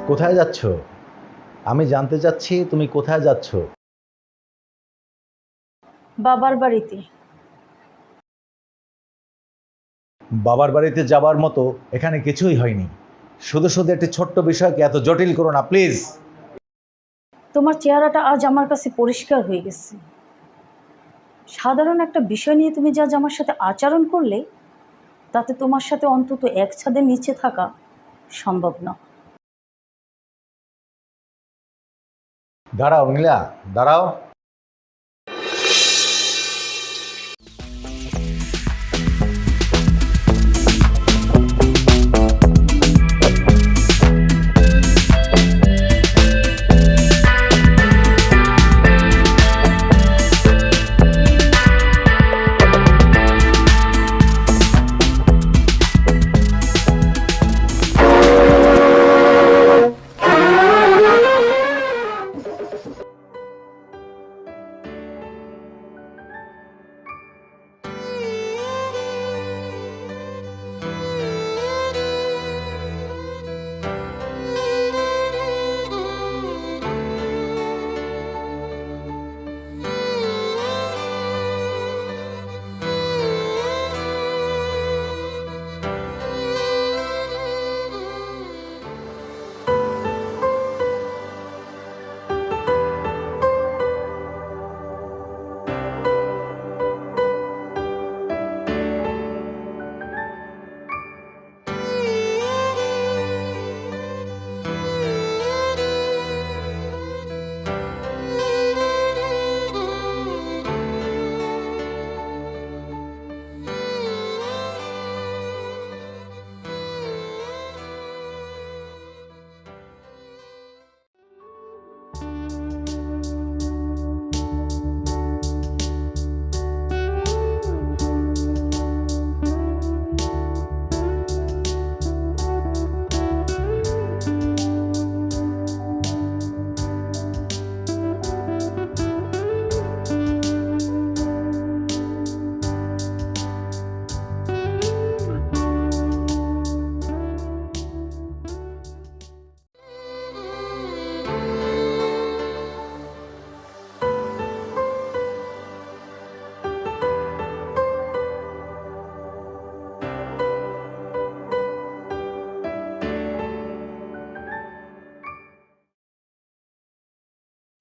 কোথায় যাচ্ছ? আমি জানতে চাচ্ছি তুমি কোথায় যাচ্ছ? বাবার বাড়িতে। বাবার বাড়িতে যাবার মতো এখানে কিছুই হয়নি। শুধু শুধু একটি ছোট্ট বিষয়কে এত জটিল করো না প্লিজ। তোমার চেহারাটা আজ আমার কাছে পরিষ্কার হয়ে গেছে। সাধারণ একটা বিষয় নিয়ে তুমি যে আজ আমার সাথে আচরণ করলে, তাতে তোমার সাথে অন্তত এক ছাদের নিচে থাকা সম্ভব না। দাঁড়াও নীলা, দাঁড়াও।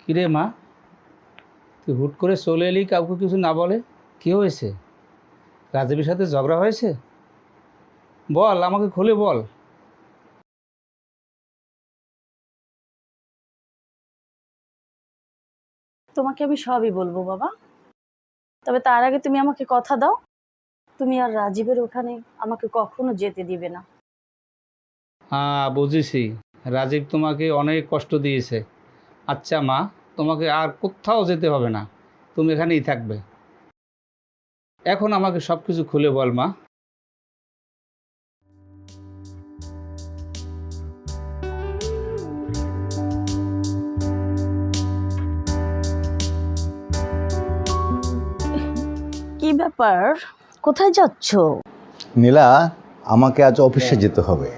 কিরে মা, তুই হুট করে চলে এলি, কাউকে কিছু না বলে? কি হয়েছে? রাজীবের সাথে ঝগড়া হয়েছে? বল, আমাকে খুলে বল। তোমাকে আমি সবই বলবো বাবা, তবে তার আগে তুমি আমাকে কথা দাও, তুমি আর রাজীবের ওখানে আমাকে কখনো যেতে দিবে না। হ্যাঁ, বুঝেছি। রাজীব তোমাকে অনেক কষ্ট দিয়েছে। আচ্ছা মা, তোমাকে আর কোথাও যেতে হবে না, তুমি এখানেই থাকবে। এখন আমাকে সব কিছু খুলে বল মা। কি ব্যাপার, কোথায় যাচ্ছ? নীলা, আমাকে আজ অফিসে যেতে হবে।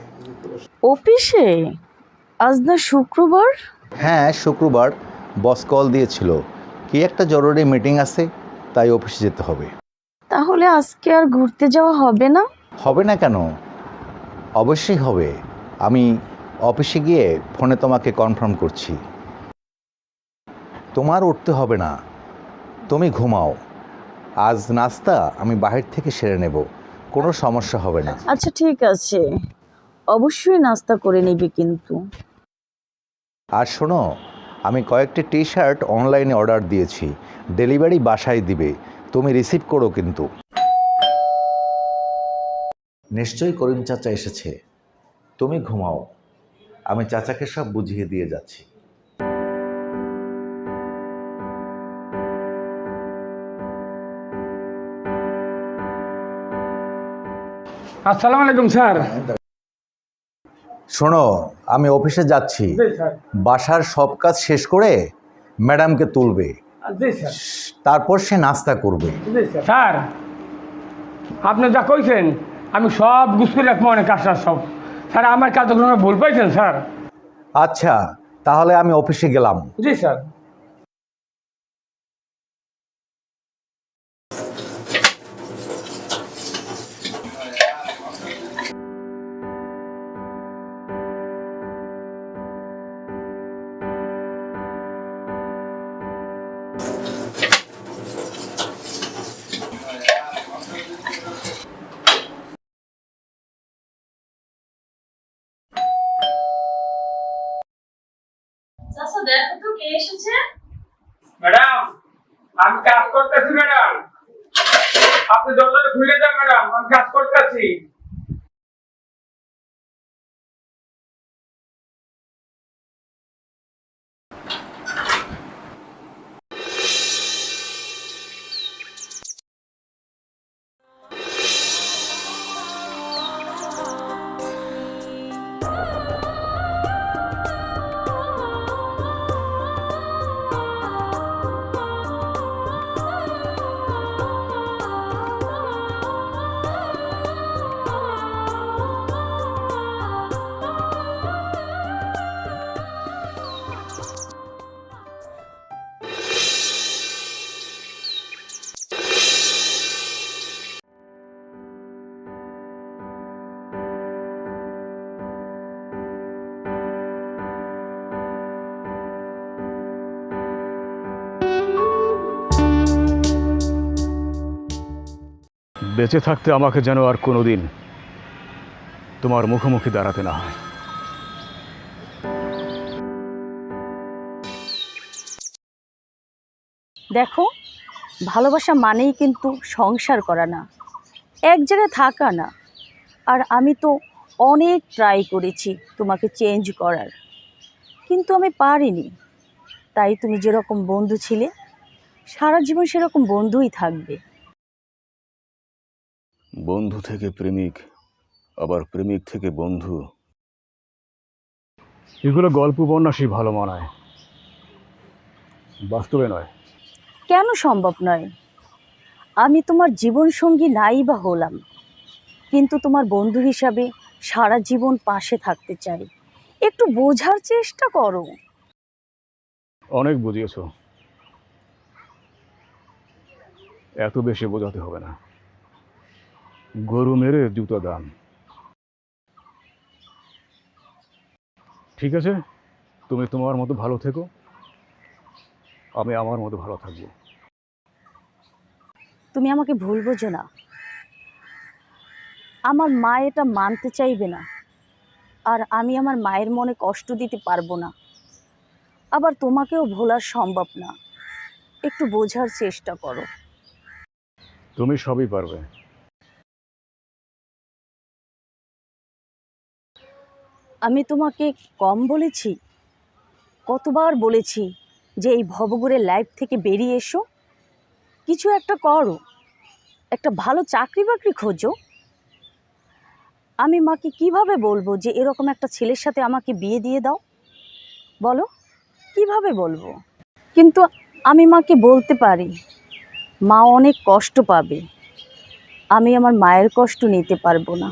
অফিসে? আজ না শুক্রবার? হ্যাঁ, শুক্রবার। বস কল দিয়েছিল, কি একটা জরুরি মিটিং আছে, তাই অফিসে যেতে হবে। তাহলে আজকে আর ঘুরতে যাওয়া হবে না? হবে না কেন? অবশ্যই হবে। আমি অফিসে গিয়ে ফোনে তোমাকে কনফার্ম করছি। তোমার উঠতে হবে না, তুমি ঘুমাও। আজ নাস্তা আমি বাহির থেকে সেরে নেব, কোনো সমস্যা হবে না। আচ্ছা ঠিক আছে, অবশ্যই নাস্তা করে নিবি কিন্তু। আর শোনো, আমি কয়েকটি টি শার্ট অনলাইনে অর্ডার দিয়েছি, ডেলিভারি বাসায় দিবে, তুমি রিসিভ করো কিন্তু। নিশ্চয়ই করিম চাচা এসেছে, তুমি ঘুমাও, আমি চাচাকে সব বুঝিয়ে দিয়ে যাচ্ছি। আসসালামু আলাইকুম স্যার। শোনো, আমি অফিসে যাচ্ছি, জি স্যার। বাসার সব কাজ শেষ করে ম্যাডামকে তুলবে, জি স্যার। তারপর সে নাস্তা করবে। জি স্যার। স্যার, আপনি যা কইছেন আমি সব গুছিয়ে রাখবো, অনেক কাজটা সব। স্যার, আমার কাজগুলো ভুল পাইছেন স্যার। আচ্ছা, তাহলে আমি অফিসে গেলাম। জি স্যার। চাচা দেখো তো কে এসেছে। ম্যাডাম, আমি কাজ করতেছি ম্যাডাম, আপনি দরজাটা খুলে দেন ম্যাডাম, আমি কাজ করতেছি। বেঁচে থাকতে আমাকে যেন আর কোনোদিন তোমার মুখোমুখি দাঁড়াতে না হয়। দেখো, ভালোবাসা মানেই কিন্তু সংসার করা না, এক জায়গায় থাকা না। আর আমি তো অনেক ট্রাই করেছি তোমাকে চেঞ্জ করার, কিন্তু আমি পারিনি। তাই তুমি যেরকম বন্ধু ছিলে সারা জীবন সেরকম বন্ধুই থাকবে। বন্ধু থেকে প্রেমিক, আবার প্রেমিক থেকে বন্ধু, এগুলো গল্প উপন্যাসই ভালো মানায়, বাস্তবে নয়। কেন সম্ভব নয়? আমি তোমার জীবন সঙ্গী নাই বা হলাম, কিন্তু তোমার বন্ধু হিসাবে সারা জীবন পাশে থাকতে চাই। একটু বোঝার চেষ্টা করো। অনেক বুঝিয়েছ, এত বেশি বোঝাতে হবে না। গরু মেরে জুতো দাম। ঠিক আছে, তুমি তোমার মতো ভালো থেকো, আমি আমার মতো ভালো থাকবো। তুমি আমাকে ভুল বোঝো না। আমার মা এটা মানতে চাইবে না, আর আমি আমার মায়ের মনে কষ্ট দিতে পারবো না। আবার তোমাকেও ভোলা সম্ভব না। একটু বোঝার চেষ্টা করো। তুমি সবই পারবে। আমি তোমাকে কম বলেছি? কতবার বলেছি যে এই ভবঘুরে লাইফ থেকে বেরিয়ে এসো, কিছু একটা করো, একটা ভালো চাকরি বাকরি খোঁজো। আমি মাকে কিভাবে বলবো যে এরকম একটা ছেলের সাথে আমাকে বিয়ে দিয়ে দাও? বলো, কিভাবে বলবো? কিন্তু আমি মাকে বলতে পারি, মা অনেক কষ্ট পাবে। আমি আমার মায়ের কষ্ট নিতে পারবো না।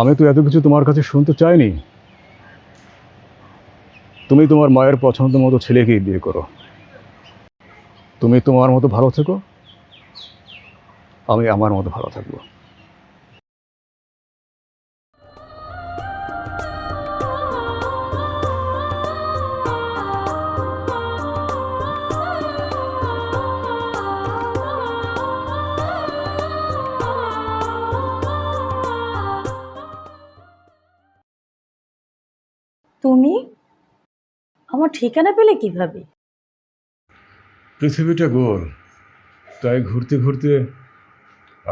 আমি তো এত কিছু তোমার কাছে শুনতে চাইনি। তুমি তোমার মায়ের পছন্দ মতো ছেলেকেই বিয়ে করো। তুমি তোমার মতো ভালো থেকো, আমি আমার মতো ভালো থাকবো। তুমি আমার ঠিকানা পেলে কিভাবে? পৃথিবীটা গোল, তাই ঘুরতে ঘুরতে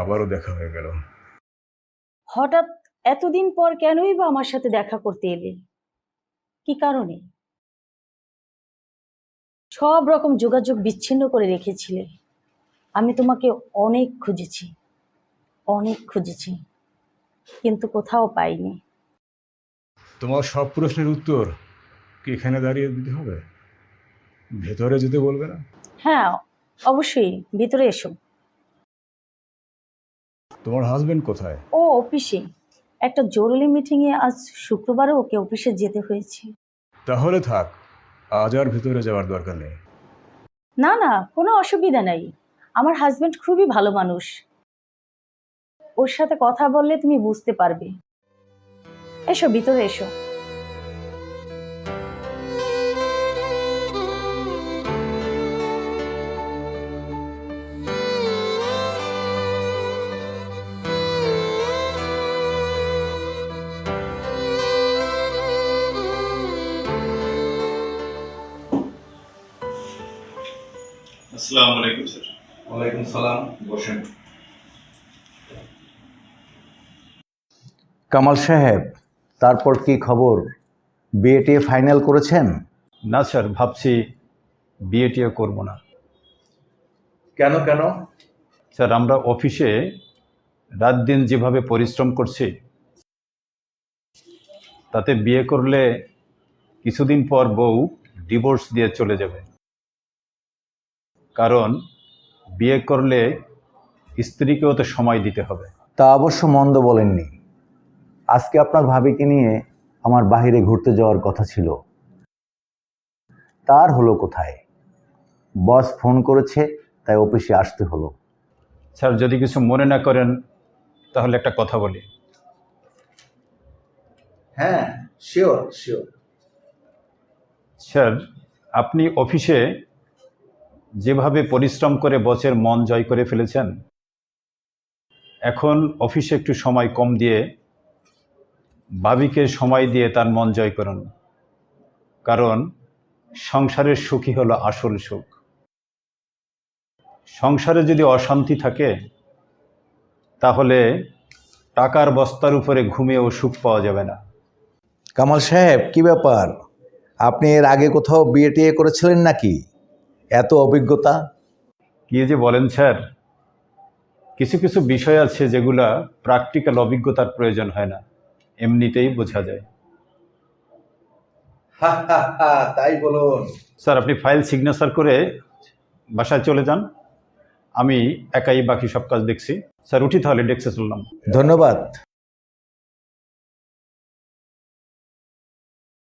আবারও দেখা হয়ে গেল। হঠাৎ এতদিন পর কেনই বা আমার সাথে দেখা করতে এলে? কি কারণে? সব রকম যোগাযোগ বিচ্ছিন্ন করে রেখেছিলে। আমি তোমাকে অনেক খুঁজেছি, অনেক খুঁজেছি, কিন্তু কোথাও পাইনি। তোমার সব প্রশ্নের উত্তর কি এখানে দাঁড়িয়ে দিতে হবে? ভেতরে যেতে বলবে না? হ্যাঁ, অবশ্যই, ভিতরে এসো। তোমার হাজবেন্ড কোথায়? ও অফিসে। একটা জরুরি মিটিংয়ে আজ শুক্রবারও ওকে অফিসে যেতে হয়েছে। তাহলে থাক, আজ আর ভিতরে যাওয়ার দরকার নেই। না না, কোনো অসুবিধা নাই। আমার হাজবেন্ড খুবই ভালো মানুষ, ওর সাথে কথা বললে তুমি বুঝতে পারবে। এসো ভিতরে এসো। আসসালামু আলাইকুম স্যার। ওয়ালাইকুম সালাম, বসেন। কামাল সাহেব, তারপর কি খবর? বিএটি ফাইনাল করেছেন? না স্যার, ভাবছি বিএটিও করব না। কেন কেন? স্যার, আমরা অফিসে রাত দিন যেভাবে পরিশ্রম করছি, তাতে বিয়ে করলে কিছুদিন পর বউ ডিভোর্স দিয়ে চলে যাবে। কারণ বিয়ে করলে স্ত্রীকেও তো সময় দিতে হবে। তা অবশ্য মন্দ বলেননি। আজকে আপনার ভাবিকে নিয়ে আমার বাইরে ঘুরতে যাওয়ার কথা ছিল, তার হলো কোথায়? বস ফোন করেছে, তাই অফিসে আসতে হলো। স্যার, যদি কিছু মনে না করেন তাহলে একটা কথা বলি। হ্যাঁ, শিওর শিওর। স্যার, আপনি অফিসে যেভাবে পরিশ্রম করে বসের মন জয় করে ফেলেছেন, এখন অফিসে একটু সময় কম দিয়ে ভাবিকে সময় দিয়ে তার মন জয় করুন। কারণ সংসারের সুখই হলো আসল সুখ। সংসারে যদি অশান্তি থাকে তাহলে টাকার বস্তার উপরে ঘুমিয়েও সুখ পাওয়া যাবে না। কামাল সাহেব, কি ব্যাপার? আপনি এর আগে কোথাও বিএটিএ করেছিলেন নাকি? এত অভিজ্ঞতা? কি যে বলেন স্যার, কিছু কিছু বিষয় আছে যেগুলা প্র্যাকটিক্যাল অভিজ্ঞতার প্রয়োজন হয় না, এমনিতেই বোঝা যায়। তাই বলুন। স্যার, আপনি ফাইল সিগনেচার করে বাসায় চলে যান, আমি একাই বাকি সব কাজ দেখছি। স্যার, উঠি তাহলে, ডেস্কে চললাম। ধন্যবাদ।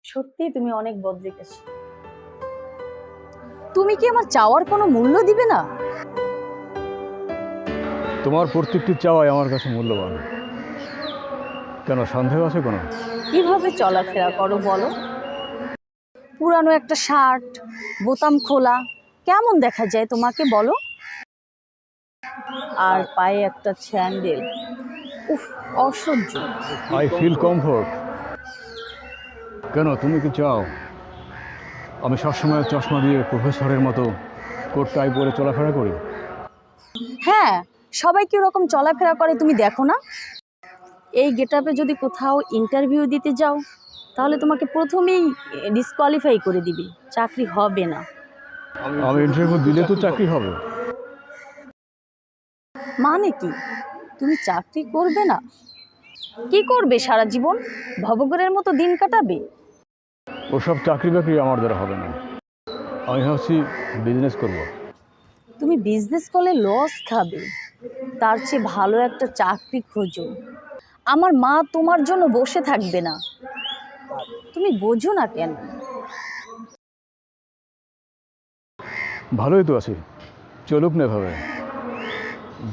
সত্যি তুমি অনেক বদলে গেছো। তুমি কি আমার চাওয়ার কোনো মূল্য দিবে না? তোমার প্রত্যেকটি চাওয়াই আমার কাছে মূল্যবান। কেন, সন্দেহ আছে কোনো? কিভাবে চলাফেরা করো বলো? পুরানো একটা শার্ট, বোতাম খোলা, কেমন দেখা যায় তোমাকে বলো? আর পায়ে একটা স্যান্ডেল, উফ, অসহ্য। I feel comfort. কেন, তুমি কি চাও আমি সবসময় চশমা দিয়ে প্রফেসরের মতো কোট টাই পরে চলাফেরা করি? হ্যাঁ, সবাই কি ওরকম চলাফেরা করে তুমি দেখো না? এই গেটআপে যদি কোথাও ইন্টারভিউ দিতে যাও তাহলে তোমাকে প্রথমেই ডিসকোয়ালিফাই করে দিবে, চাকরি হবে না। আমি ইন্টারভিউ দিলে তো চাকরি হবে। মানে কি, তুমি চাকরি করবে না? কি করবে সারা জীবন? ভবঘুরের মতো দিন কাটাবে? ওসব চাকরি বাকরি আমার দ্বারা হবে না। আমি ভাবছি বিজনেস করব। তুমি বিজনেস করলে লস খাবে, তার চেয়ে ভালো একটা চাকরি খোঁজো। আমার মা তোমার জন্য বসে থাকবে না, তুমি বোঝো না কেন? ভালোই তো আছি, চলুক না এভাবে।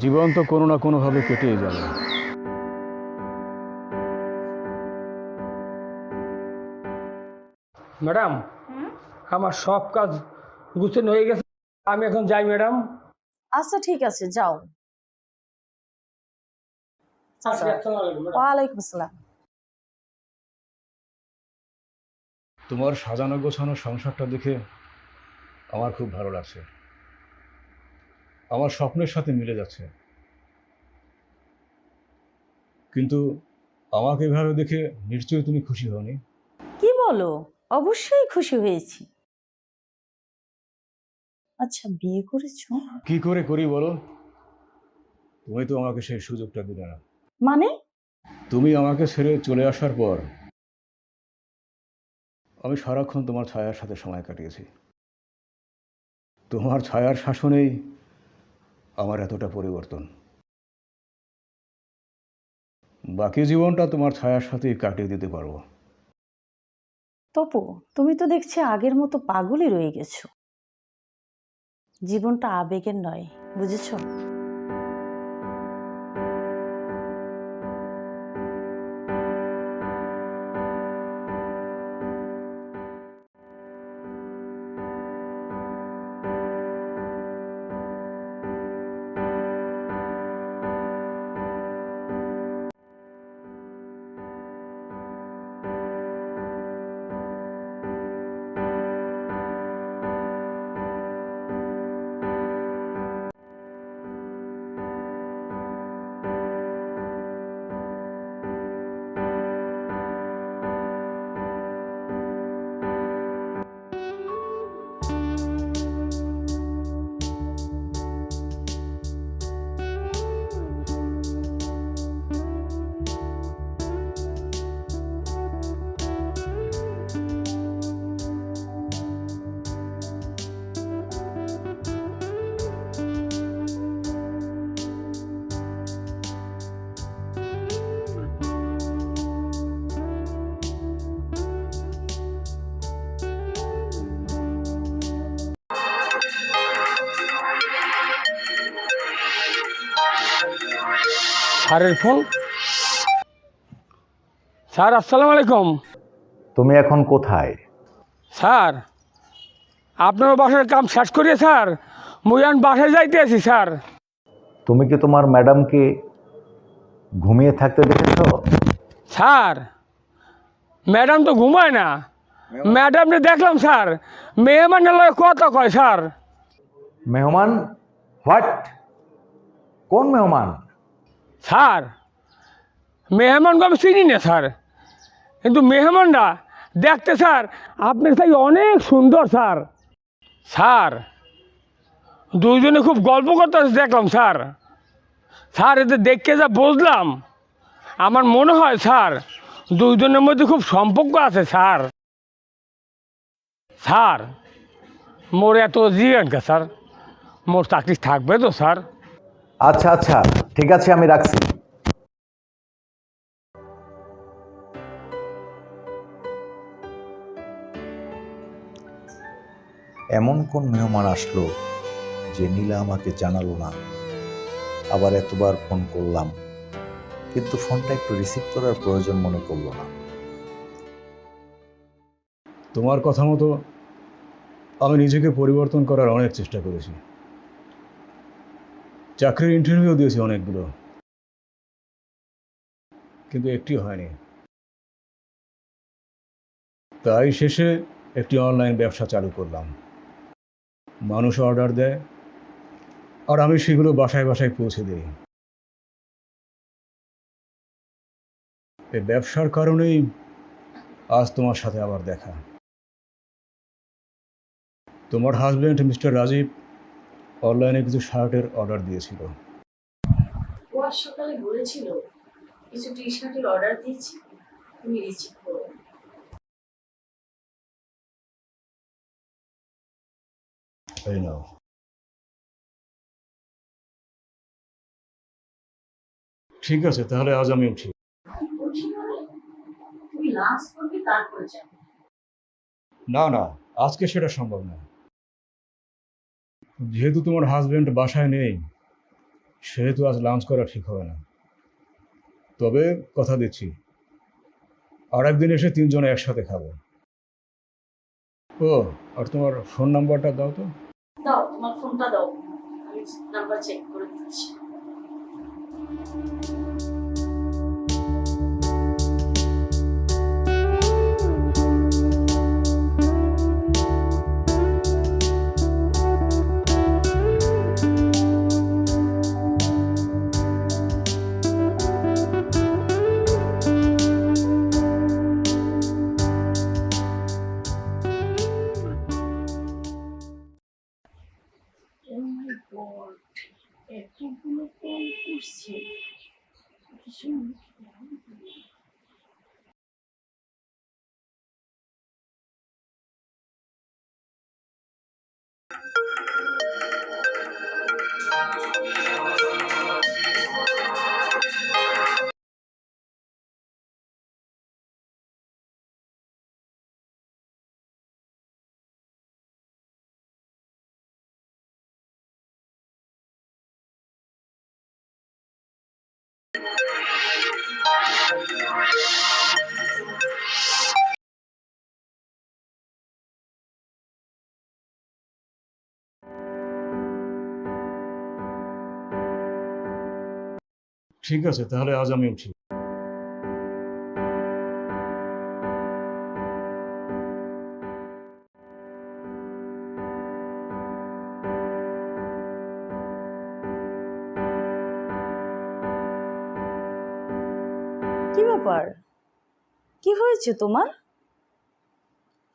জীবন তো কোনো না কোনোভাবে কেটেই যাবে। ম্যাডাম, আমার সব কাজ গুছানো হয়ে গেছে, আমি এখন যাই ম্যাডাম। আচ্ছা ঠিক আছে, যাও। আচ্ছা, আসসালামু আলাইকুম ম্যাডাম। ওয়ালাইকুম আসসালাম। তোমার সাজানো গোছানো সংসারটা দেখে আমার খুব ভালো লাগছে, আমার স্বপ্নের সাথে মিলে যাচ্ছে। কিন্তু আমাকে এভাবে দেখে নিশ্চয়ই তুমি খুশি হওনি? কি বলো? অবশ্যই খুশি হয়েছি। আচ্ছা, বিয়ে করেছো? কি করে করি বলো? তুমি তো আমাকে সেই সুযোগটা দিলে না। মানে? তুমি আমাকে ছেড়ে চলে আসার পর আমি সারাক্ষণ তোমার ছায়ার সাথে সময় কাটিয়েছি। তোমার ছায়ার শাসনেই আমার এতটা পরিবর্তন। বাকি জীবনটা তোমার ছায়ার সাথেই কাটিয়ে দিতে পারবো। তপু, তুমি তো দেখছি আগের মতো পাগলই রয়ে গেছো। জীবনটা আবেগের নয়, বুঝেছো? স্যারের ফোন। স্যার আসসালামু আলাইকুম। তুমি এখন কোথায়? স্যার আপনার বাসার কাম শেষ করিয়ে স্যার মুই এখন বাসায় যাইতে আছি স্যার। তুমি কি তোমার ম্যাডামকে ঘুমিয়ে থাকতে দেখেছো? স্যার ম্যাডাম তো ঘুমায় না। ম্যাডামকে দেখলাম স্যার মেহমানের লগে কথা কয় স্যার। মেহমান? হোয়াট? কোন মেহমান? স্যার মেহমানকে আমি চিনি না স্যার, কিন্তু মেহমানরা দেখতে স্যার আপনার চাই অনেক সুন্দর স্যার। স্যার দুইজনে খুব গল্প করতে দেখলাম স্যার। স্যার এতে দেখতে যা বুঝলাম, আমার মনে হয় স্যার দুইজনের মধ্যে খুব সম্পর্ক আছে স্যার। স্যার মোর এত জিজ্ঞাসা স্যার, মোর চাকরি থাকবে তো স্যার? আচ্ছা আচ্ছা, ঠিক আছে, আমি রাখছি। এমন কোন মেহমান আসলো যে নীলা আমাকে জানালো না? আবার এতবার ফোন করলাম, কিন্তু ফোনটা একটু রিসিভ করার প্রয়োজন মনে করলো না। তোমার কথা মতো আমি নিজেকে পরিবর্তন করার অনেক চেষ্টা করেছি। চাকরির ইন্টারভিউ দিয়েছি অনেকগুলো, কিন্তু একটিও হয়নি। তাই শেষে একটি অনলাইন ব্যবসা চালু করলাম। মানুষ অর্ডার দেয় আর আমি সেগুলো বাসায় বাসায় পৌঁছে দিই। এই ব্যবসার কারণেই আজ তোমার সাথে আবার দেখা। তোমার হাজবেন্ড মিস্টার রাজীব অনলাইনে কিছু শার্টের অর্ডার দিয়েছিল। ও আজ সকালে বলেছিল কিছু টি শার্টের অর্ডার দিয়েছি, তুমি রিসিভ করো। এই নাও। ঠিক আছে, তাহলে আজ আমি উঠি। তুমি লাঞ্চ করবে তারপরে যাবে। না না, আজকে সেটা সম্ভব না। যেহেতু তোমার হাজবেন্ড বাসায় নেই, সেহেতু আজ লাঞ্চ করা ঠিক হবে না। তবে কথা দিচ্ছি, আর একদিন এসে তিনজনে একসাথে খাবো। ও, আর তোমার ফোন নাম্বারটা দাও তো। দাও তোমার ফোনটা দাও, আমি নাম্বার চেক করে দিচ্ছি। Oh my God, এতগুলো কল করছি। ঠিক আছে, তাহলে আজ আমি উঠি। কি ব্যাপার? কি হয়েছে তোমার?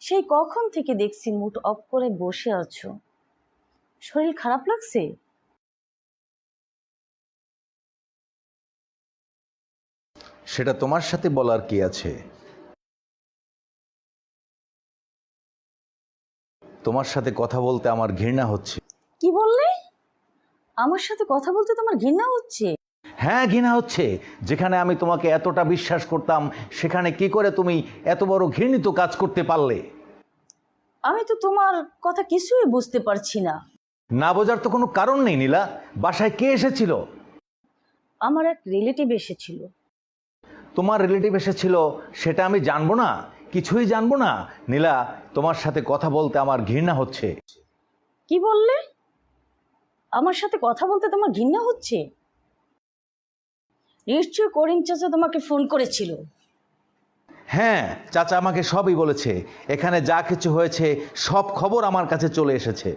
সেই কখন থেকে দেখছি মুড অফ করে বসে আছো। শরীর খারাপ লাগছে? সেটা তোমার সাথে বলার কি আছে? তোমার সাথে কথা বলতে আমার ঘৃণা হচ্ছে। কি বললে? আমার সাথে কথা বলতে তোমার ঘৃণা হচ্ছে? হ্যাঁ, ঘৃণা হচ্ছে। যেখানে আমি তোমাকে এতটা বিশ্বাস করতাম, সেখানে কি করে তুমি এত বড় ঘৃণিত কাজ করতে পারলে? আমি তো তোমার কথা কিছুই বুঝতে পারছি না। না বোঝার তো কোনো কারণ নেই নীলা। বাসায় কে এসেছিল? আমার এক রিলেটিভ এসেছিল। তোমার রিলেটিভ এসেছিল, সেটা আমি জানবো না? কিছুই জানবো না? নীলা, তোমার সাথে কথা বলতে আমার ঘৃণা হচ্ছে। কি বললে? আমার সাথে কথা বলতে তোমার ঘৃণা হচ্ছে? নিশ্চয়ই করিম চাচা তোমাকে ফোন করেছিল। হ্যাঁ, চাচা আমাকে সবই বলেছে। এখানে যা কিছু হয়েছে সব খবর আমার কাছে চলে এসেছে।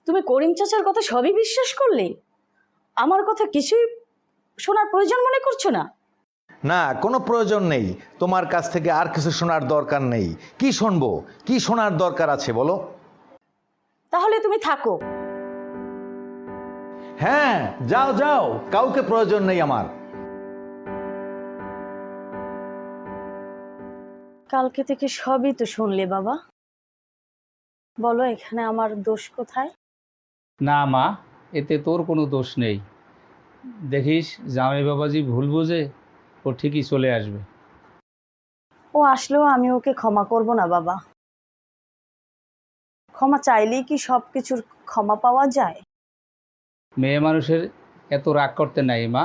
তুমি করিম চাচার কথা সবই বিশ্বাস করলে? আমার কথা কিছুই শোনার প্রয়োজন মনে করছো না? না, কোনো প্রয়োজন নেই। তোমার কাছ থেকে আর কিছু শোনার দরকার নেই। কি শুনবো? কি শোনার দরকার আছে বলো? তাহলে তুমি থাকো। হ্যাঁ, যাও যাও, কাউকে প্রয়োজন নেই আমার। কালকে থেকে সবই তো শুনলে বাবা। বলো এখানে আমার দোষ কোথায়? না মা, এতে তোর কোনো দোষ নেই। দেখিস জামাই বাবাজি ভুল বুঝে ও ঠিকই চলে আসবে। ও আসলেও আমি ওকে ক্ষমা করব না বাবা। ক্ষমা চাইলেই কি সব কিছুর ক্ষমা পাওয়া যায়? মেয়ে মানুষের এত রাগ করতে নাই মা,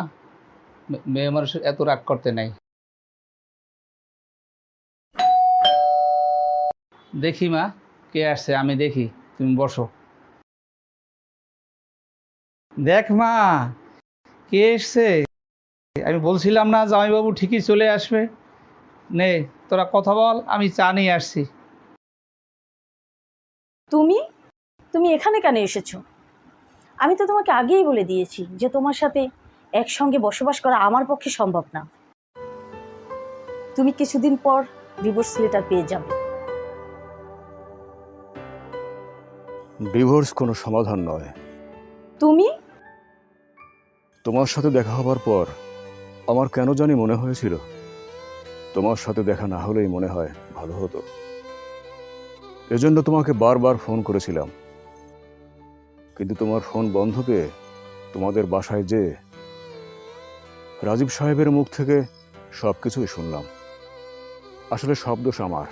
মেয়ে মানুষের এত রাগ করতে নাই। দেখি মা, কে আসছে আমি দেখি, তুমি বসো। দেখ মা, কে এসছে। আমি বলছিলাম না জামাইবাবু ঠিকই চলে আসবে। নে তোরা কথা বল, আমি চা নিয়ে আসছি। তুমি তুমি এখানে কেন এসেছো? আমি তো তোমাকে আগেই বলে দিয়েছি যে তোমার সাথে একসঙ্গে বসবাস করা আমার পক্ষে সম্ভব না। তুমি কিছুদিন পর ডিভোর্স লেটার পেয়ে যাবে। ডিভোর্স কোনো সমাধান নয়। তুমি তোমার সাথে দেখা হবার পর আমার কেন জানি মনে হয়েছিল তোমার সাথে দেখা না হলেই মনে হয় ভালো হতো। এজন্য তোমাকে বারবার ফোন করেছিলাম, কিন্তু তোমার ফোন বন্ধ পেয়ে তোমাদের বাসায় যেয়ে রাজীব সাহেবের মুখ থেকে সবকিছুই শুনলাম। আসলে সব দোষ আমার।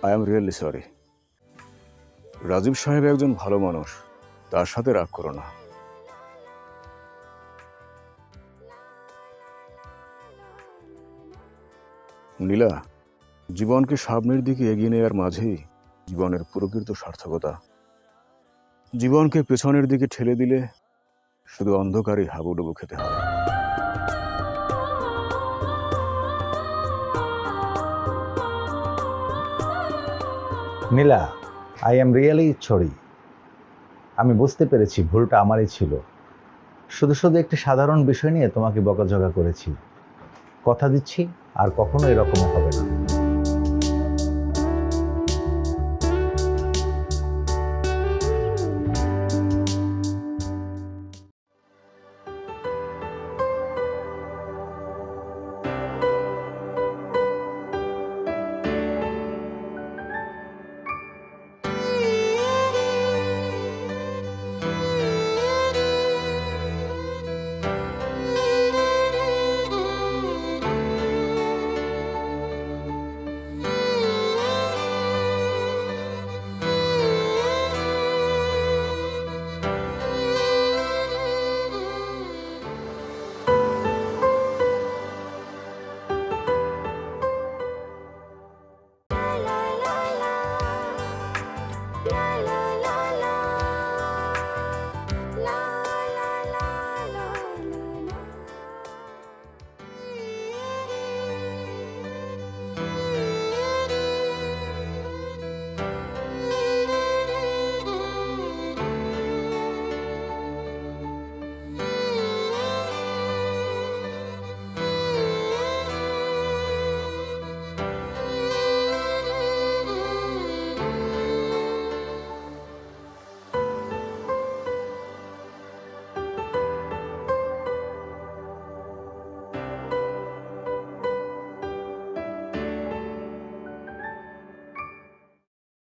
I am really sorry. Rajib সাহেব একজন ভালো মানুষ, তার সাথে রাগ করো না। নীলা, জীবনকে সামনের দিকে এগিয়ে নেওয়ার মাঝেই জীবনের প্রকৃত সার্থকতা। জীবনকে পেছনের দিকে ঠেলে দিলে শুধু অন্ধকারে হাবুডুবু খেতে হয়। নীলা, আই এম রিয়েলি সরি। আমি বুঝতে পেরেছি ভুলটা আমারই ছিল। শুধু শুধু একটি সাধারণ বিষয় নিয়ে তোমাকে বকাঝকা করেছি। কথা দিচ্ছি আর কখনো এরকম হবে না।